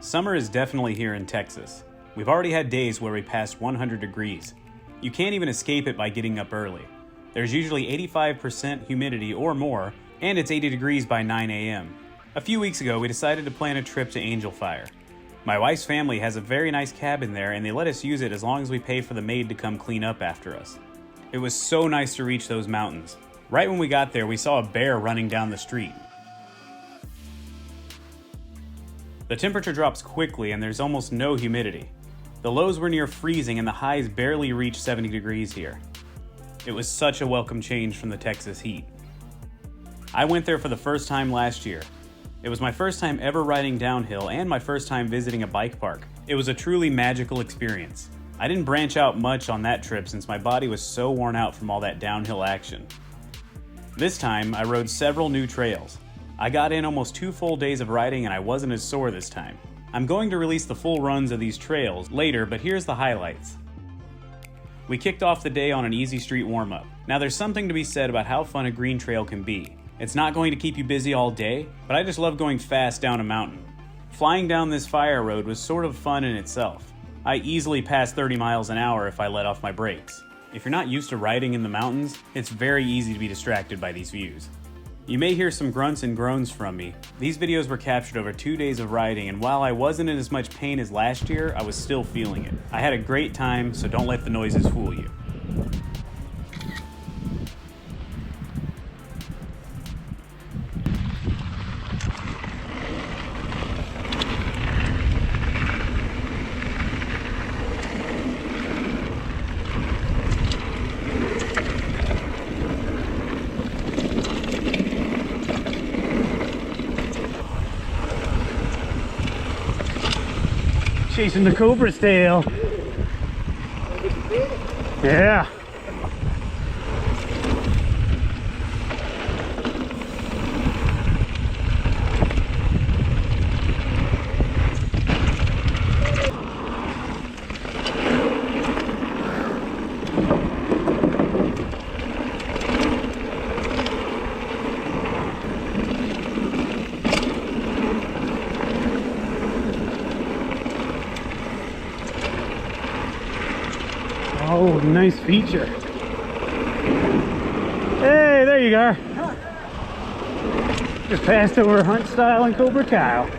Summer is definitely here in Texas. We've already had days where we passed 100 degrees. You can't even escape it by getting up early. There's usually 85% humidity or more, and it's 80 degrees by 9 a.m. A few weeks ago, we decided to plan a trip to Angel Fire. My wife's family has a very nice cabin there, and they let us use it as long as we pay for the maid to come clean up after us. It was so nice to reach those mountains. Right when we got there, we saw a bear running down the street. The temperature drops quickly and there's almost no humidity. The lows were near freezing and the highs barely reached 70 degrees here. It was such a welcome change from the Texas heat. I went there for the first time last year. It was my first time ever riding downhill and my first time visiting a bike park. It was a truly magical experience. I didn't branch out much on that trip since my body was so worn out from all that downhill action. This time, I rode several new trails. I got in almost 2 full days of riding and I wasn't as sore this time. I'm going to release the full runs of these trails later, but here's the highlights. We kicked off the day on an easy street warm-up. Now there's something to be said about how fun a green trail can be. It's not going to keep you busy all day, but I just love going fast down a mountain. Flying down this fire road was sort of fun in itself. I easily passed 30 miles an hour if I let off my brakes. If you're not used to riding in the mountains, it's very easy to be distracted by these views. You may hear some grunts and groans from me. These videos were captured over 2 days of riding, and while I wasn't in as much pain as last year, I was still feeling it. I had a great time, so don't let the noises fool you. Chasing the cobra's tail. Yeah. Oh, nice feature. Hey, there you are. Just passed over Hunt Style and Cobra Kyle.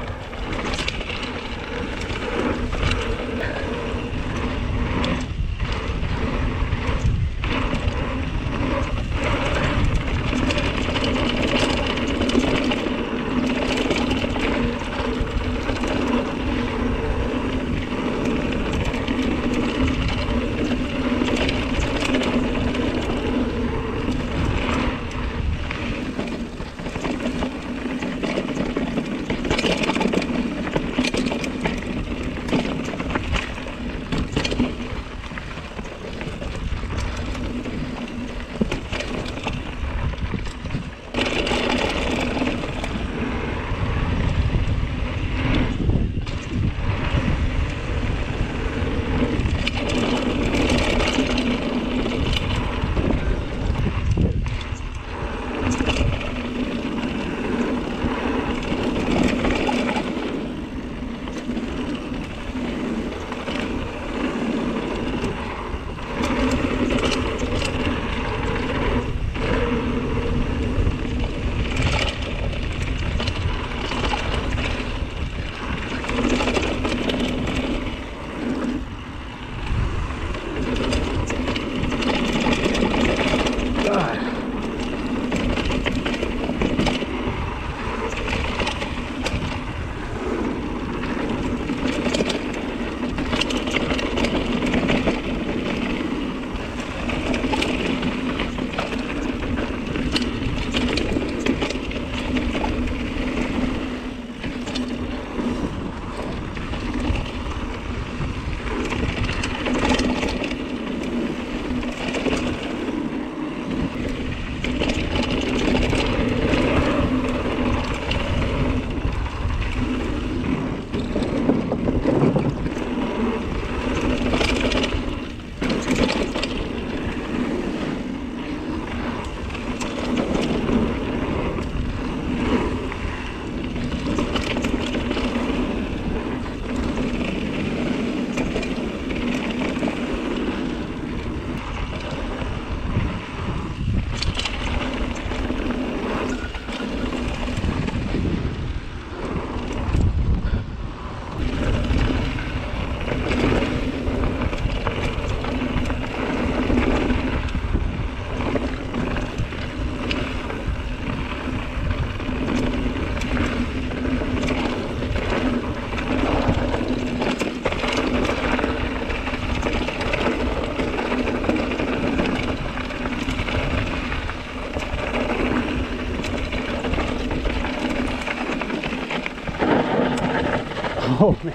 Oh man.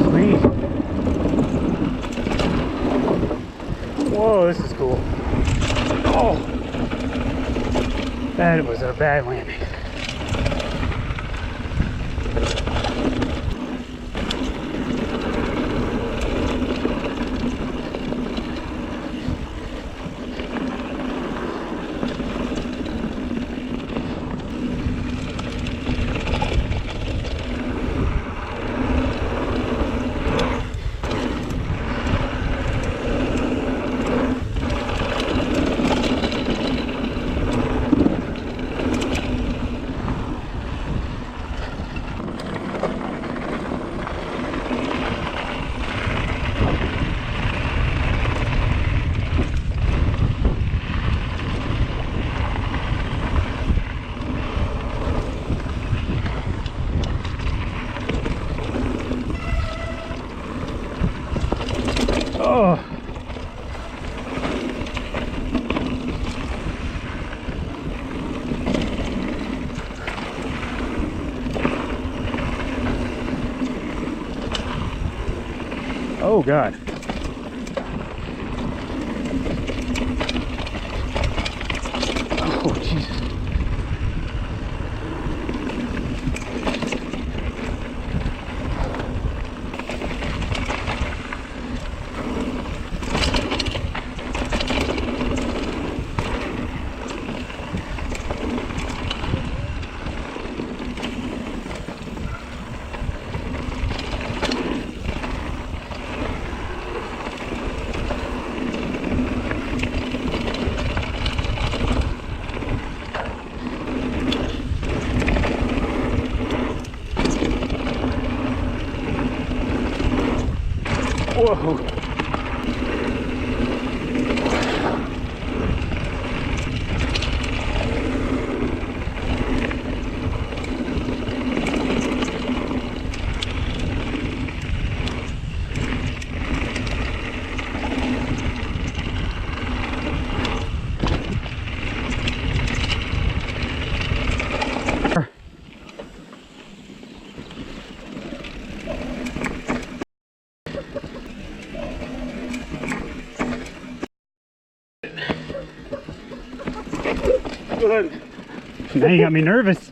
Sweet. Whoa, this is cool. Oh, that was a bad landing. Oh. Oh God. Oh Jesus. Whoa. Good. Now you got me nervous.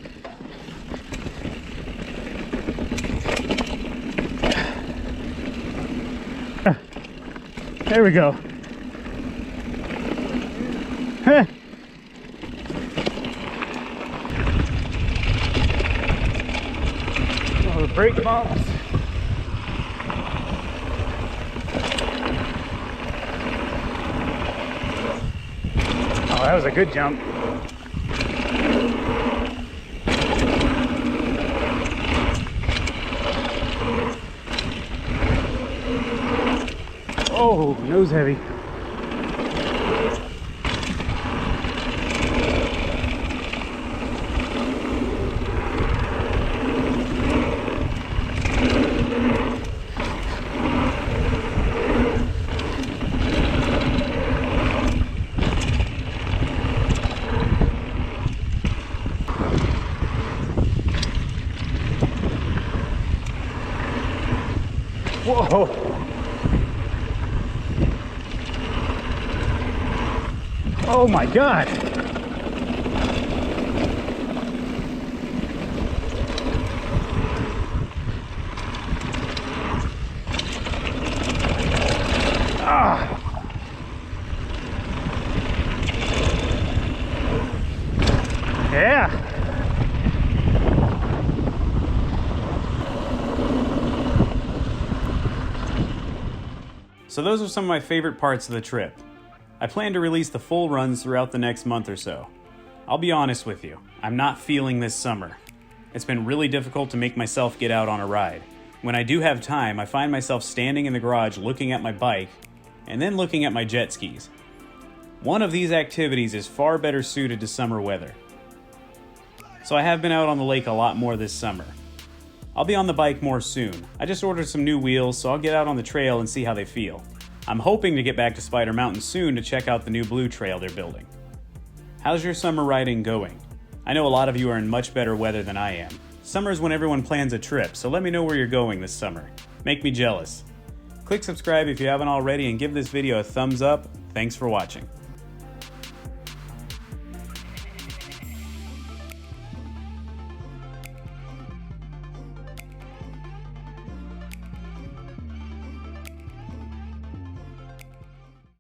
There we go. Huh. Oh, the brake bumps. Oh, that was a good jump. Oh, nose heavy. Whoa. Oh my God. Ah. Yeah. So those are some of my favorite parts of the trip. I plan to release the full runs throughout the next month or so. I'll be honest with you, I'm not feeling this summer. It's been really difficult to make myself get out on a ride. When I do have time, I find myself standing in the garage looking at my bike and then looking at my jet skis. One of these activities is far better suited to summer weather. So I have been out on the lake a lot more this summer. I'll be on the bike more soon. I just ordered some new wheels, so I'll get out on the trail and see how they feel. I'm hoping to get back to Spider Mountain soon to check out the new blue trail they're building. How's your summer riding going? I know a lot of you are in much better weather than I am. Summer's when everyone plans a trip, so let me know where you're going this summer. Make me jealous. Click subscribe if you haven't already and give this video a thumbs up. Thanks for watching.